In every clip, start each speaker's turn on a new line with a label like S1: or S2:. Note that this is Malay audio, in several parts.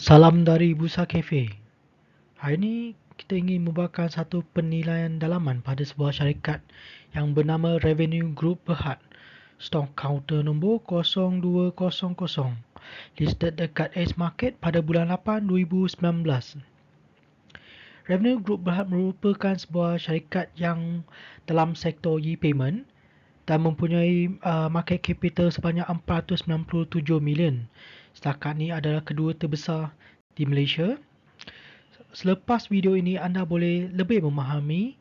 S1: Salam dari Busa Cafe. Hari ini kita ingin membuatkan satu penilaian dalaman pada sebuah syarikat yang bernama Revenue Group Berhad. Stock counter nombor 0200. Listed dekat Ace Market pada bulan 8 2019. Revenue Group Berhad merupakan sebuah syarikat yang dalam sektor e-payment dan mempunyai market capital sebanyak 497 million. Setakat ini adalah kedua terbesar di Malaysia. Selepas video ini anda boleh lebih memahami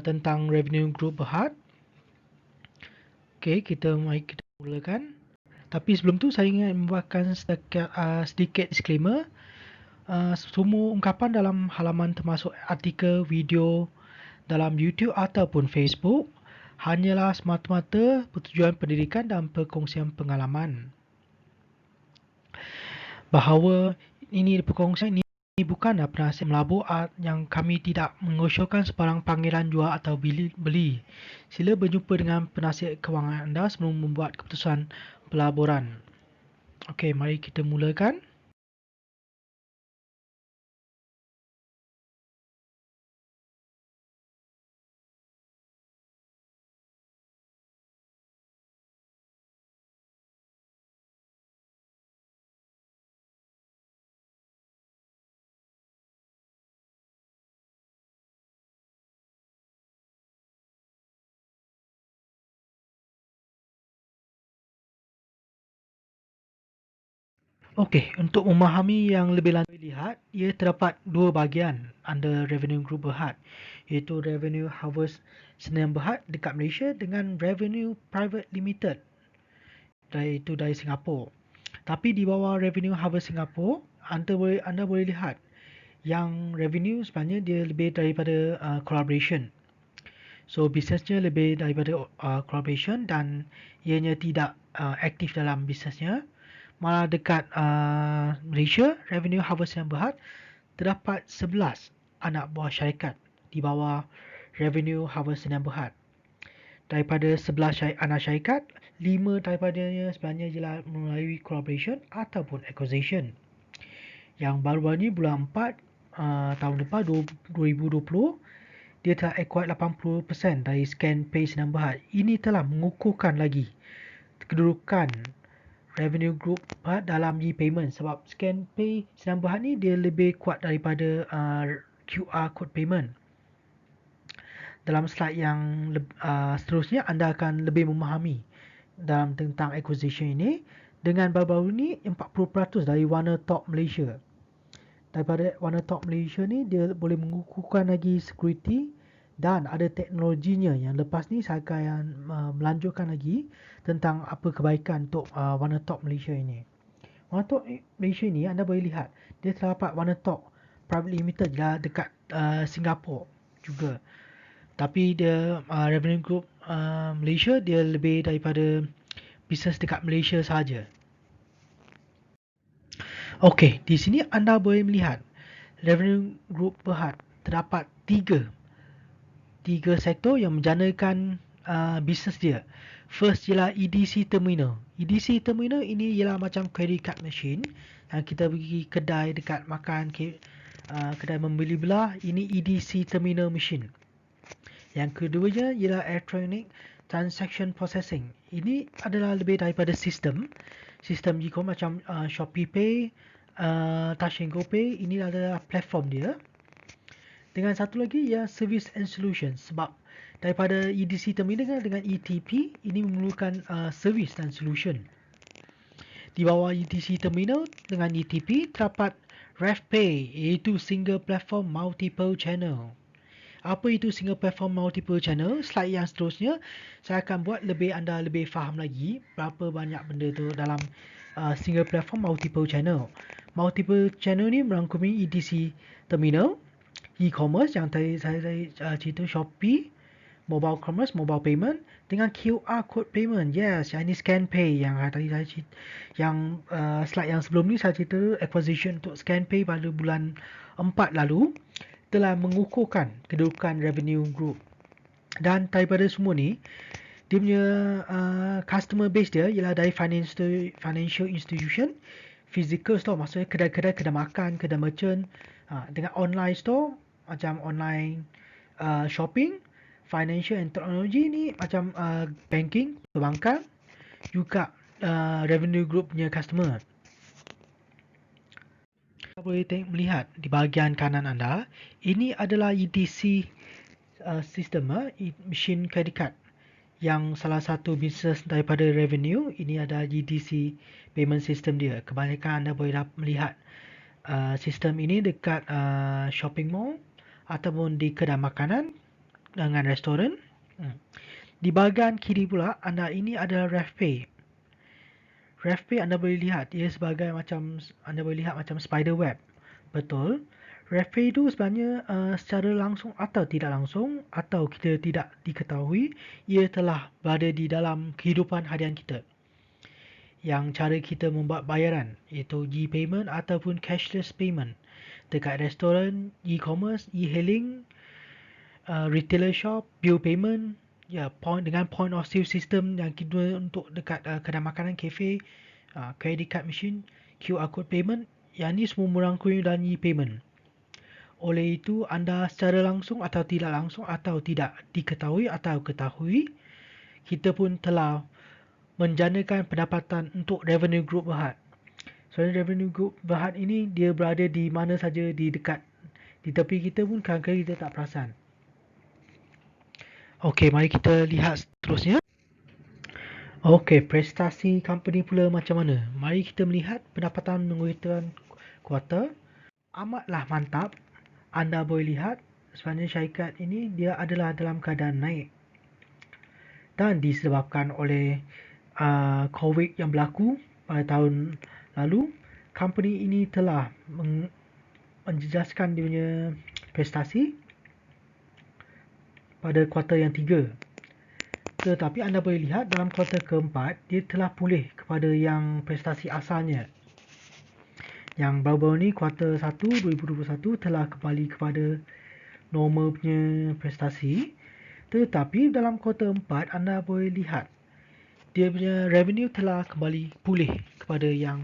S1: tentang Revenue Group Berhad. Okey, mari kita mulakan. Tapi sebelum tu saya ingin membuatkan sedikit disclaimer. Semua ungkapan dalam halaman termasuk artikel, video dalam YouTube ataupun Facebook hanyalah semata-mata bertujuan pendidikan dan perkongsian pengalaman. Bahawa ini perkongsian ini bukanlah penasihat melabur yang kami tidak mengusulkan sebarang panggilan jual atau beli. Sila berjumpa dengan penasihat kewangan anda sebelum membuat keputusan pelaburan. Okey, mari kita mulakan. Okey, untuk memahami yang lebih lanjut lihat, ia terdapat dua bahagian under Revenue Group Berhad, iaitu Revenue Harvest Sdn Berhad dekat Malaysia dengan Revenue Private Limited iaitu dari Singapura. Tapi di bawah Revenue Harvest Singapore, anda boleh lihat yang revenue sebenarnya dia lebih daripada collaboration. So bisnesnya lebih daripada collaboration dan ianya tidak aktif dalam bisnesnya. Malah dekat Malaysia, Revenue Harvest yang Berhad terdapat 11 anak buah syarikat di bawah Revenue Harvest yang Berhad. Daripada 11 anak syarikat, 5 daripadanya sebenarnya ialah melalui collaboration ataupun acquisition. Yang baru-baru ni bulan 4 tahun lepas 2020, dia telah acquire 80% dari ScanPay Sdn Berhad. Ini telah mengukuhkan lagi kedudukan Revenue Group Berhad dalam e-payment sebab ScanPay Sdn Berhad ni dia lebih kuat daripada QR code payment. Dalam slide yang seterusnya anda akan lebih memahami dalam tentang acquisition ini. Dengan baru-baru ni 40% dari Warner Top Malaysia. Daripada Warner Top Malaysia ni dia boleh mengukuhkan lagi security dan ada teknologinya yang lepas ni saya akan melanjutkan lagi tentang apa kebaikan untuk Warner Top Malaysia ini. Warner Top Malaysia ini anda boleh lihat dia terdapat Warner Top Private Limited dekat Singapura juga. Tapi dia Revenue Group Malaysia dia lebih daripada bisnes dekat Malaysia sahaja. Okey, di sini anda boleh melihat Revenue Group Berhad terdapat tiga sektor yang menjanakan bisnes dia. First ialah EDC Terminal. EDC Terminal ini ialah macam credit card machine yang kita pergi kedai dekat makan, kedai membeli belah, ini EDC Terminal machine. Yang keduanya ialah Electronic Transaction Processing. Ini adalah lebih daripada sistem e-commerce macam Shopee Pay, Touch and Go Pay. Ini adalah platform dia. Dengan satu lagi ialah Service and Solutions. Sebab daripada EDC Terminal dengan ETP, ini memerlukan service dan solution. Di bawah EDC Terminal dengan ETP terdapat RevPay, iaitu Single Platform Multiple Channel. Apa itu single platform multiple channel? Slide yang seterusnya saya akan buat anda lebih faham lagi berapa banyak benda tu dalam single platform multiple channel. Multiple channel ni merangkumi EDC Terminal, e-commerce yang tadi saya cerita, Shopee, mobile commerce, mobile payment dengan QR code payment. Yes, yang ini ScanPay yang tadi saya cerita, yang slide yang sebelum ni saya cerita acquisition untuk ScanPay pada bulan 4 lalu telah mengukuhkan kedudukan Revenue Group. Dan daripada semua ni, dia punya customer base dia ialah dari financial institution, physical store, maksudnya kedai-kedai, kedai makan, kedai merchant. Dengan online store macam online shopping, financial and technology ni macam banking, perbankan, juga revenue group punya customer. Kita boleh melihat di bahagian kanan anda, ini adalah ETC sistem, machine credit card, yang salah satu bisnes daripada revenue. Ini ada ETC payment system dia. Kebanyakan anda boleh melihat sistem ini dekat shopping mall ataupun di kedai makanan dengan restoran. Di bahagian kiri pula anda, ini adalah RevPay. RevPay anda boleh lihat ia sebagai macam, anda boleh lihat macam spider web. Betul. RevPay itu sebenarnya secara langsung atau tidak langsung, atau kita tidak diketahui, ia telah berada di dalam kehidupan harian kita. Yang cara kita membuat bayaran iaitu e-payment ataupun cashless payment dekat restoran, e-commerce, e-hailing, retailer shop, bill payment, dengan point of sale system yang kita untuk dekat kedai makanan, cafe, credit card machine, QR code payment. Yang ni semua merangkumi dalam e-payment. Oleh itu, anda secara langsung atau tidak langsung, atau tidak diketahui atau ketahui, kita pun telah menjanakan pendapatan untuk revenue group Berhad. Soalnya revenue group Berhad ini dia berada di mana saja, di dekat di tepi kita pun kadang-kadang kita tak perasan. Okey, mari kita lihat seterusnya. Okey, prestasi company pula macam mana? Mari kita melihat pendapatan mengurutan kuartal. Amatlah mantap. Anda boleh lihat sebenarnya syarikat ini dia adalah dalam keadaan naik. Dan disebabkan oleh COVID yang berlaku pada tahun lalu, company ini telah menjejaskan dia punya prestasi pada kuartal yang 3. Tetapi anda boleh lihat dalam kuartal keempat, dia telah pulih kepada yang prestasi asalnya. Yang baru-baru ni kuartal 1 2021 telah kembali kepada normal punya prestasi. Tetapi dalam kuartal 4 anda boleh lihat dia punya revenue telah kembali pulih kepada yang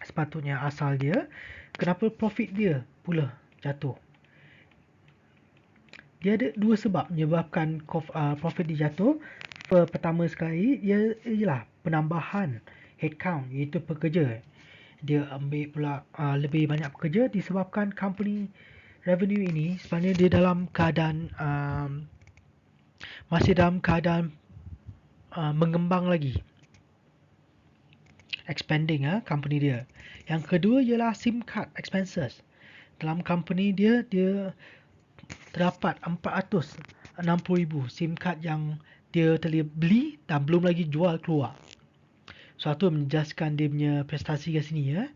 S1: sepatutnya asal dia. Kenapa profit dia pula jatuh? Dia ada dua sebab menyebabkan profit dia jatuh. Pertama sekali, ia ialah penambahan headcount, iaitu pekerja. Dia ambil pula lebih banyak pekerja disebabkan company revenue ini sebenarnya dia dalam keadaan masih dalam keadaan mengembang lagi, expanding company dia. Yang kedua ialah SIM card expenses. Dalam company dia terdapat 460,000 SIM card yang dia telah beli dan belum lagi jual keluar. Suatu menjelaskan dia punya prestasi kat sini ya.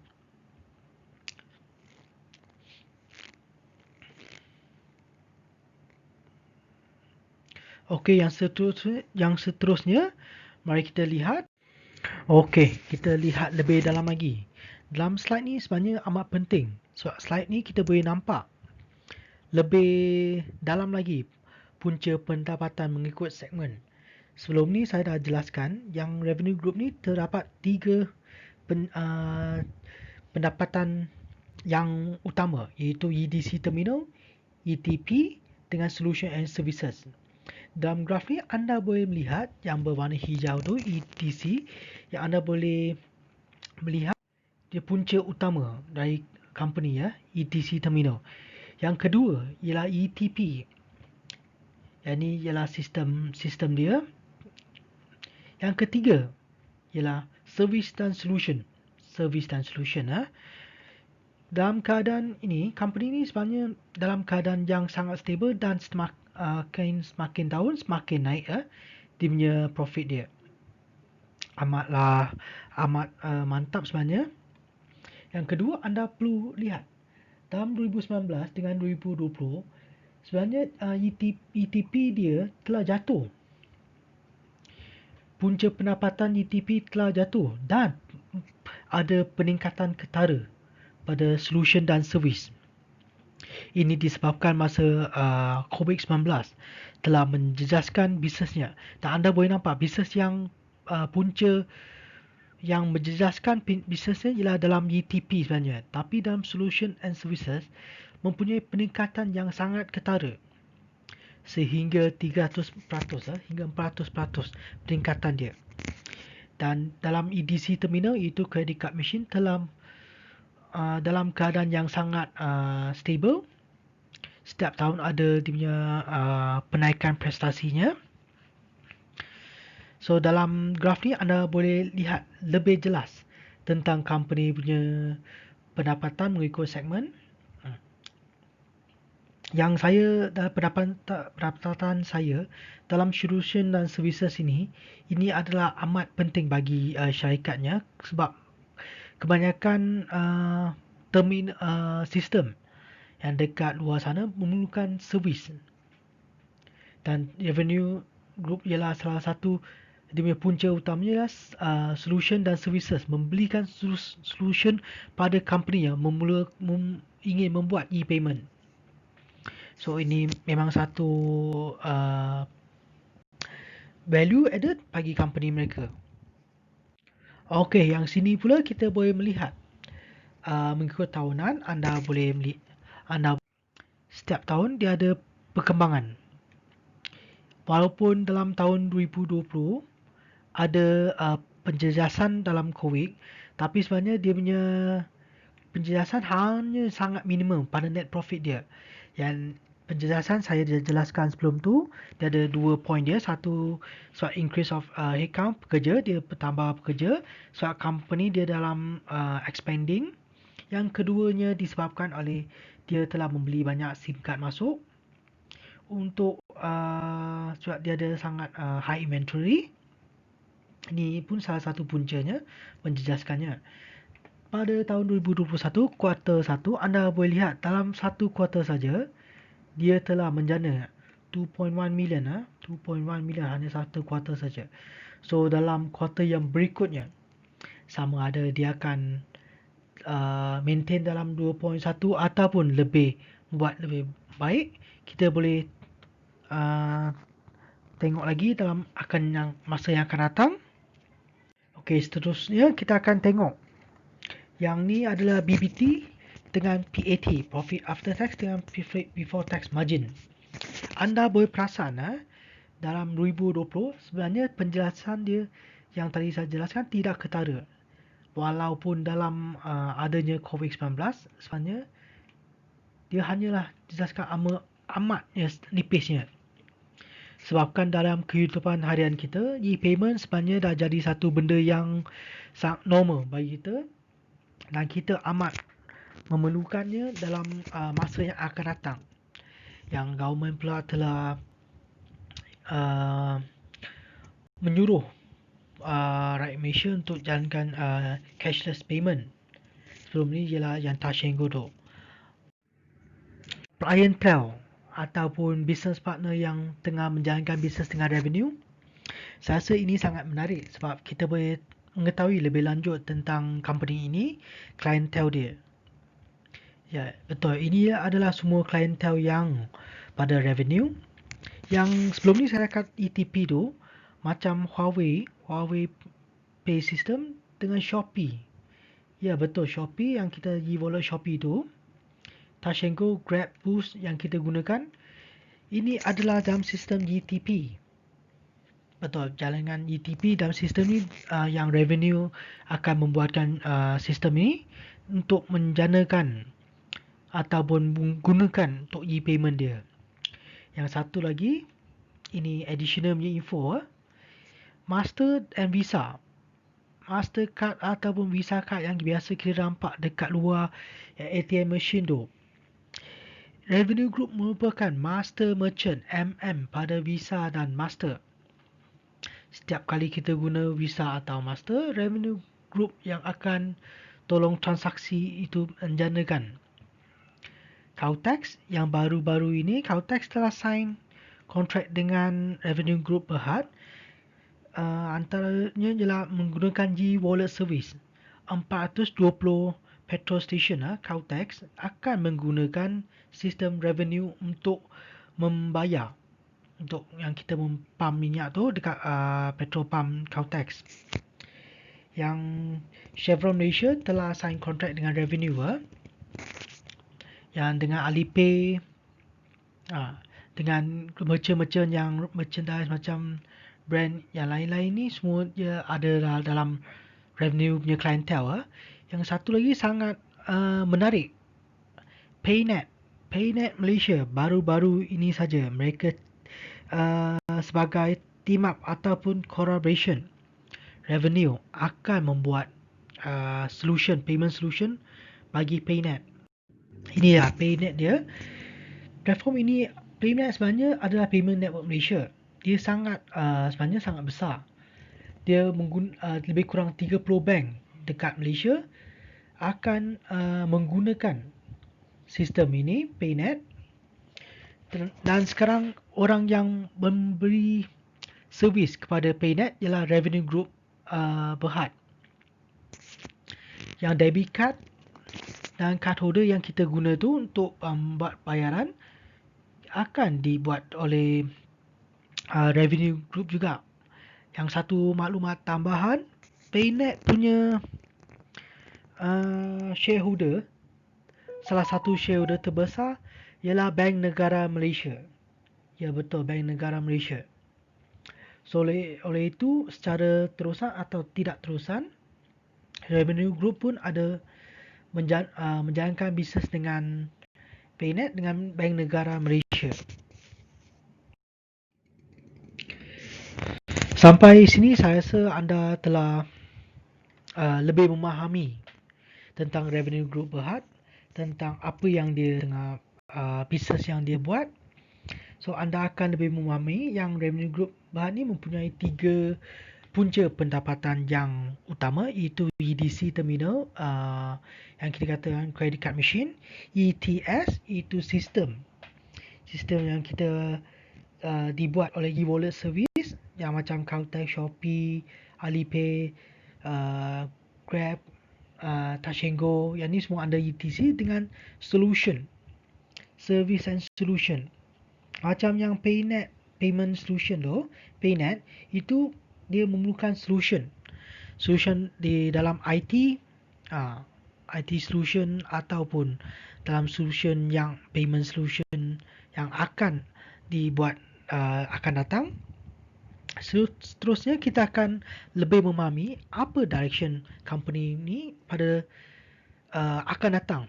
S1: Okey, yang seterusnya mari kita lihat. Okey, kita lihat lebih dalam lagi. Dalam slide ni sebenarnya amat penting. Sebab slide ni kita boleh nampak lebih dalam lagi punca pendapatan mengikut segmen. Sebelum ni saya dah jelaskan yang revenue group ni terdapat 3 pendapatan yang utama, iaitu EDC terminal, ETP dengan solution and services. Dalam graf ni anda boleh melihat yang berwarna hijau tu ETC, yang anda boleh melihat dia punca utama dari company ETC terminal. Yang kedua ialah ETP. Yang ni ialah sistem dia. Yang ketiga ialah service dan solution. Dalam keadaan ini, company ni sebenarnya dalam keadaan yang sangat stable dan semakin tahun semakin naik dia punya profit dia. Amat mantap sebenarnya. Yang kedua, anda perlu lihat dalam 2019 dengan 2020 sebenarnya ETP dia telah jatuh. Punca pendapatan ETP telah jatuh dan ada peningkatan ketara pada solution dan servis. Ini disebabkan masa COVID-19 telah menjejaskan bisnesnya. Dan anda boleh nampak bisnes yang punca yang menjejaskan bisnesnya ialah dalam UTP sebenarnya, tapi dalam solution and services mempunyai peningkatan yang sangat ketara sehingga 300% hingga 400% peningkatan dia. Dan dalam EDC terminal, iaitu credit card machine, telah dalam keadaan yang sangat stable. Setiap tahun ada dia punya penaikan prestasinya. So dalam graf ni anda boleh lihat lebih jelas tentang company punya pendapatan mengikut segmen. Yang saya pendapatan saya dalam solution dan services ini adalah amat penting bagi syarikatnya, sebab kebanyakan sistem yang dekat luar sana memerlukan servis, dan revenue group ialah salah satu dia punya punca utamanya solution dan services, membelikan solution pada company yang ingin membuat e-payment. So ini memang satu value added bagi company mereka. Okey, yang sini pula kita boleh melihat mengikut tahunan. Setiap tahun dia ada perkembangan. Walaupun dalam tahun 2020 ada penjejasan dalam COVID, tapi sebenarnya dia punya penjejasan hanya sangat minimum pada net profit dia. Yang penjelasan saya dah jelaskan sebelum tu, dia ada 2 point dia. Satu, sebab increase of headcount pekerja, dia bertambah pekerja sebab company dia dalam expanding. Yang keduanya disebabkan oleh dia telah membeli banyak SIM card masuk untuk sebab dia ada sangat high inventory. Ini pun salah satu puncanya menjejaskannya. Pada tahun 2021 kuartal 1, anda boleh lihat dalam satu kuartal saja dia telah menjana 2.1 million 2.1 million hanya satu kuartal saja. So dalam kuartal yang berikutnya, sama ada dia akan maintain dalam 2.1 ataupun buat lebih baik, kita boleh tengok lagi dalam masa yang akan datang. Okey, seterusnya kita akan tengok yang ni adalah BBT dengan PAT, Profit After Tax, dengan Profit Before Tax Margin. Anda boleh perasan dalam 2020 sebenarnya penjelasan dia yang tadi saya jelaskan tidak ketara. Walaupun dalam adanya COVID-19, sebenarnya dia hanyalah jelaskan amat nipisnya. Sebabkan dalam kehidupan harian kita, e-payment sebenarnya dah jadi satu benda yang sangat normal bagi kita, dan kita amat memerlukannya dalam masa yang akan datang. Yang government pula telah menyuruh rakyat Malaysia untuk jalankan cashless payment. Sebelum ni ialah yang touch and go tu. Clientele ataupun business partner yang tengah menjalankan bisnes dengan revenue, saya rasa ini sangat menarik sebab kita boleh mengetahui lebih lanjut tentang company ini, klientel dia. Ya, betul. Ini adalah semua klientel yang pada revenue. Yang sebelum ni saya cakap ETP tu macam Huawei Pay System dengan Shopee. Ya, betul. Shopee yang kita pergi wallet Shopee tu, Touch and Go, Grab, Boost yang kita gunakan, ini adalah dalam sistem ETP. Betul, jalankan ETP dalam sistem ni yang revenue akan membuatkan sistem ini untuk menjanakan ataupun menggunakan untuk e-payment dia. Yang satu lagi, ini additional punya info. Master and Visa. Mastercard ataupun Visa card yang biasa kita nampak dekat luar ATM machine tu. Revenue Group merupakan Master Merchant MM pada Visa dan Master. Setiap kali kita guna Visa atau Master, Revenue Group yang akan tolong transaksi itu menjanakan. Caltex yang baru-baru ini, Caltex telah sign kontrak dengan Revenue Group Berhad. Antaranya ialah menggunakan G-Wallet Service. 420 petrol station Caltex akan menggunakan sistem revenue untuk membayar untuk yang kita mempam minyak tu dekat petrol pump Caltex. yang Chevron Malaysia telah sign kontrak dengan Revenue yang dengan Alipay, dengan merchant-merchant yang merchandise macam brand yang lain-lain ni semua dia ada dalam Revenue punya clientele. Yang satu lagi sangat menarik, Paynet. Paynet Malaysia baru-baru ini saja mereka sebagai team up ataupun collaboration Revenue akan membuat payment solution bagi Paynet. Ini lah Paynet dia. Platform ini, Paynet sebenarnya adalah payment network Malaysia. Dia sebenarnya sangat besar. Dia lebih kurang 30 bank dekat Malaysia akan menggunakan sistem ini, Paynet. Dan sekarang orang yang memberi servis kepada Paynet ialah Revenue Group Berhad. Yang debit card dan card holder yang kita guna tu untuk buat bayaran akan dibuat oleh Revenue Group juga. Yang satu maklumat tambahan, Paynet punya shareholder, salah satu shareholder terbesar ialah Bank Negara Malaysia. Ya betul, Bank Negara Malaysia. So oleh itu secara terusan atau tidak terusan, Revenue Group pun ada menjalankan bisnes dengan Paynet dengan Bank Negara Malaysia. Sampai sini saya rasa anda telah lebih memahami tentang Revenue Group Berhad, tentang apa yang dia tengah bisnes yang dia buat. So anda akan lebih memahami yang Revenue Group Berhad ni mempunyai 3 punca pendapatan yang utama, iaitu EDC terminal, yang kita katakan credit card machine, ETS iaitu sistem yang kita dibuat oleh e-wallet service yang macam Caltex, Shopee, Alipay, Grab, Touch 'n Go. Yang ni semua under ETC dengan solution, service and solution. Macam yang Paynet payment solution tu, Paynet itu dia memerlukan solution di dalam IT, IT solution ataupun dalam solution yang payment solution yang akan dibuat akan datang. Seterusnya kita akan lebih memahami apa direction company ni pada akan datang.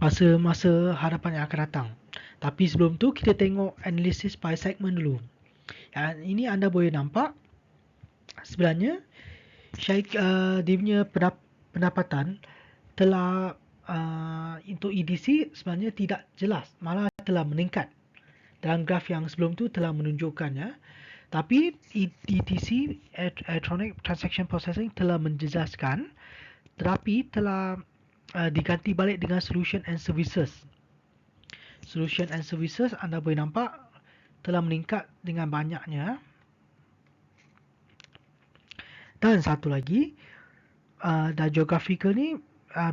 S1: Masa hadapan yang akan datang. Tapi sebelum tu kita tengok analisis by segment dulu. Ini anda boleh nampak sebenarnya dia punya pendapatan telah untuk EDC sebenarnya tidak jelas, malah telah meningkat. Dalam graf yang sebelum tu telah menunjukkannya. Tapi ETC, Electronic Transaction Processing, telah menjelaskan tetapi telah diganti balik dengan Solution and Services. Solution and Services anda boleh nampak telah meningkat dengan banyaknya. Dan satu lagi, dan geographical ni,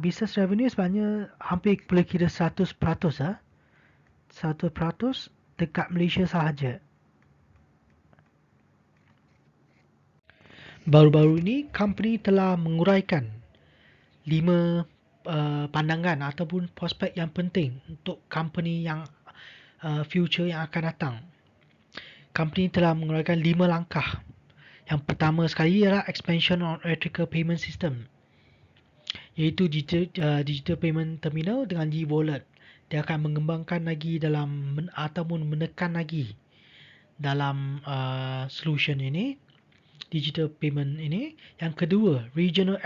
S1: business revenue sebenarnya hampir boleh kira 100%, 100% dekat Malaysia sahaja. Baru-baru ini company telah menguraikan 5 pandangan ataupun prospek yang penting untuk company yang future yang akan datang. Company telah menguraikan 5 langkah. Yang pertama sekali ialah expansion on electrical payment system, iaitu digital payment terminal dengan G-Wallet. Dia akan mengembangkan lagi ataupun menekan lagi dalam solution ini, digital payment ini. Yang kedua, regional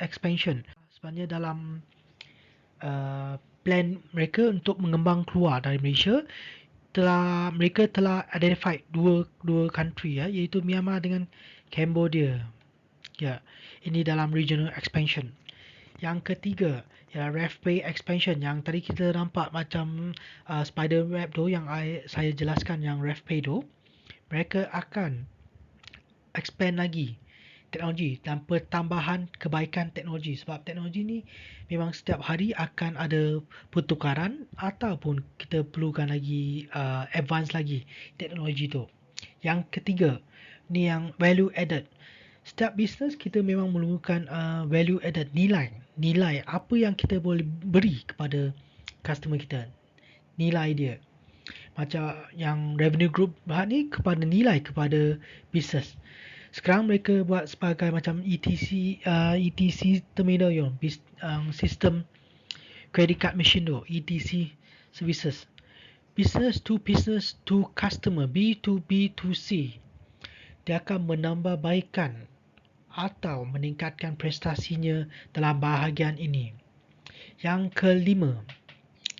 S1: expansion. Sebenarnya dalam plan mereka untuk mengembang keluar dari Malaysia, mereka telah identified dua country, iaitu Myanmar dengan Cambodia. Ya, ini dalam regional expansion. Yang ketiga, RevPay expansion. Yang tadi kita nampak macam spider web tu yang saya jelaskan, yang RevPay tu, mereka akan expand lagi teknologi dan pertambahan kebaikan teknologi, sebab teknologi ni memang setiap hari akan ada pertukaran ataupun kita perlukan lagi advance lagi teknologi tu. Yang ketiga, ni yang value added. Setiap bisnes kita memang memerlukan value added, nilai apa yang kita boleh beri kepada customer kita, nilai dia. Macam yang revenue group ni kepada nilai kepada bisnes. Sekarang mereka buat sebagai macam ETC terminal sistem credit card machine tu, ETC services. Business to customer, B2B2C. Dia akan menambahbaikan atau meningkatkan prestasinya dalam bahagian ini. Yang kelima,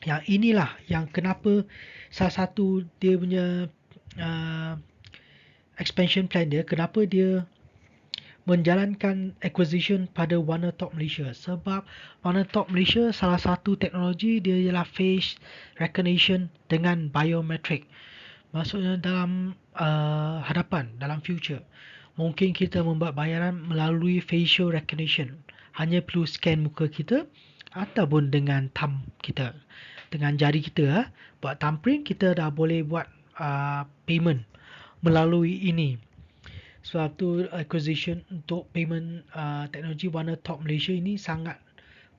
S1: yang inilah yang kenapa salah satu dia punya expansion plan dia, kenapa dia menjalankan acquisition pada Warner-Top Malaysia. Sebab Warner-Top Malaysia salah satu teknologi dia ialah face recognition dengan biometric. Maksudnya dalam hadapan, dalam future, mungkin kita membuat bayaran melalui facial recognition. Hanya perlu scan muka kita ataupun dengan thumb kita, dengan jari kita, buat thumbprint, kita dah boleh buat payment melalui ini. Sebab tu acquisition untuk payment teknologi Warner-Top Malaysia ini sangat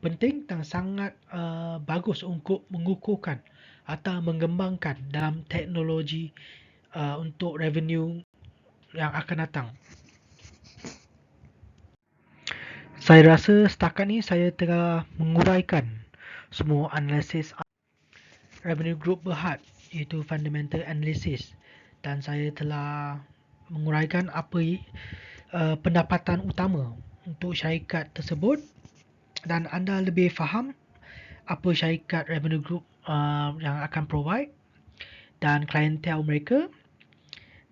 S1: penting dan sangat bagus untuk mengukuhkan atau mengembangkan dalam teknologi untuk revenue yang akan datang. Saya rasa setakat ni saya telah menguraikan semua analisis revenue group Berhad, iaitu fundamental analysis, dan saya telah menguraikan apa pendapatan utama untuk syarikat tersebut, dan anda lebih faham apa syarikat revenue group yang akan provide dan klientel mereka,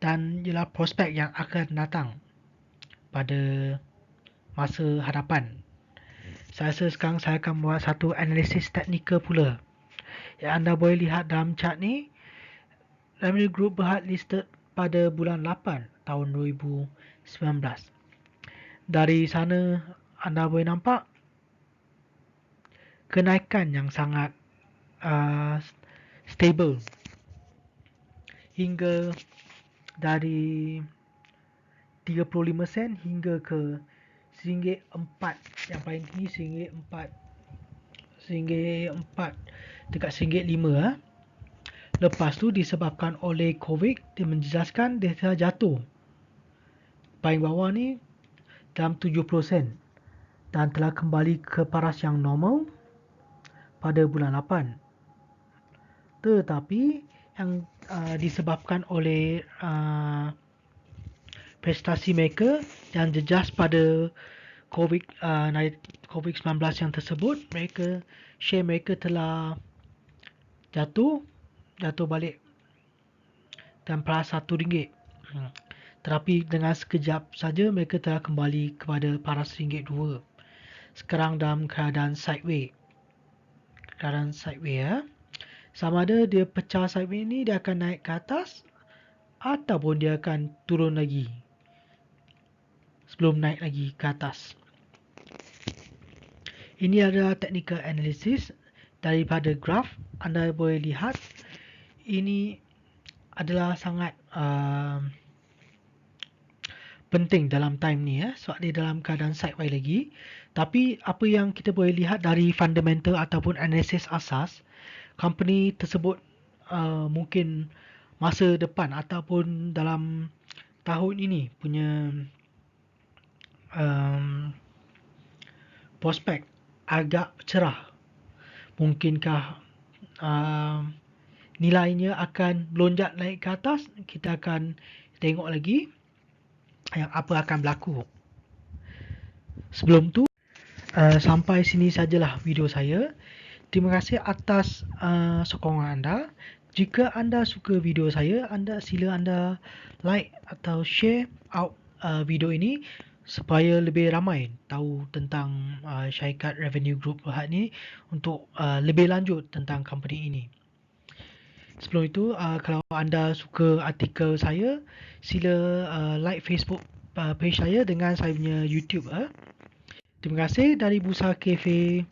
S1: dan ialah prospek yang akan datang pada masa hadapan. Saya rasa sekarang saya akan buat satu analisis teknikal pula. Yang anda boleh lihat dalam chart ni, revenue group Berhad listed pada bulan 8 tahun 2019. Dari sana anda boleh nampak kenaikan yang sangat stable hingga dari 35 sen hingga ke RM4, yang paling tinggi RM4 dekat RM5. Lepas tu disebabkan oleh COVID, dia menjelaskan dia telah jatuh paling bawah ni dalam 70 sen dan telah kembali ke paras yang normal pada bulan 8. Tetapi yang disebabkan oleh prestasi mereka yang jejas pada COVID-19 yang tersebut, share mereka telah jatuh balik dan paras RM1. Tetapi dengan sekejap saja mereka telah kembali kepada paras RM2. Sekarang dalam keadaan sideways. Sama ada dia pecah sideways ni, dia akan naik ke atas ataupun dia akan turun lagi sebelum naik lagi ke atas. Ini adalah technical analysis daripada graf. Anda boleh lihat ini adalah sangat penting dalam time ni sebab dia dalam keadaan sideways lagi. Tapi apa yang kita boleh lihat dari fundamental ataupun analisis asas, company tersebut mungkin masa depan ataupun dalam tahun ini punya um, prospek agak cerah. Mungkinkah nilainya akan melonjak naik ke atas? Kita akan tengok lagi yang apa akan berlaku. Sebelum tu, sampai sini sajalah video saya. Terima kasih atas sokongan anda. Jika anda suka video saya, sila anda like atau share out video ini supaya lebih ramai tahu tentang syarikat Revenue Group Berhad ni untuk lebih lanjut tentang company ini. Sebelum itu, kalau anda suka artikel saya, sila like Facebook page saya dengan saya punya YouTube. Terima kasih dari Busa Cafe.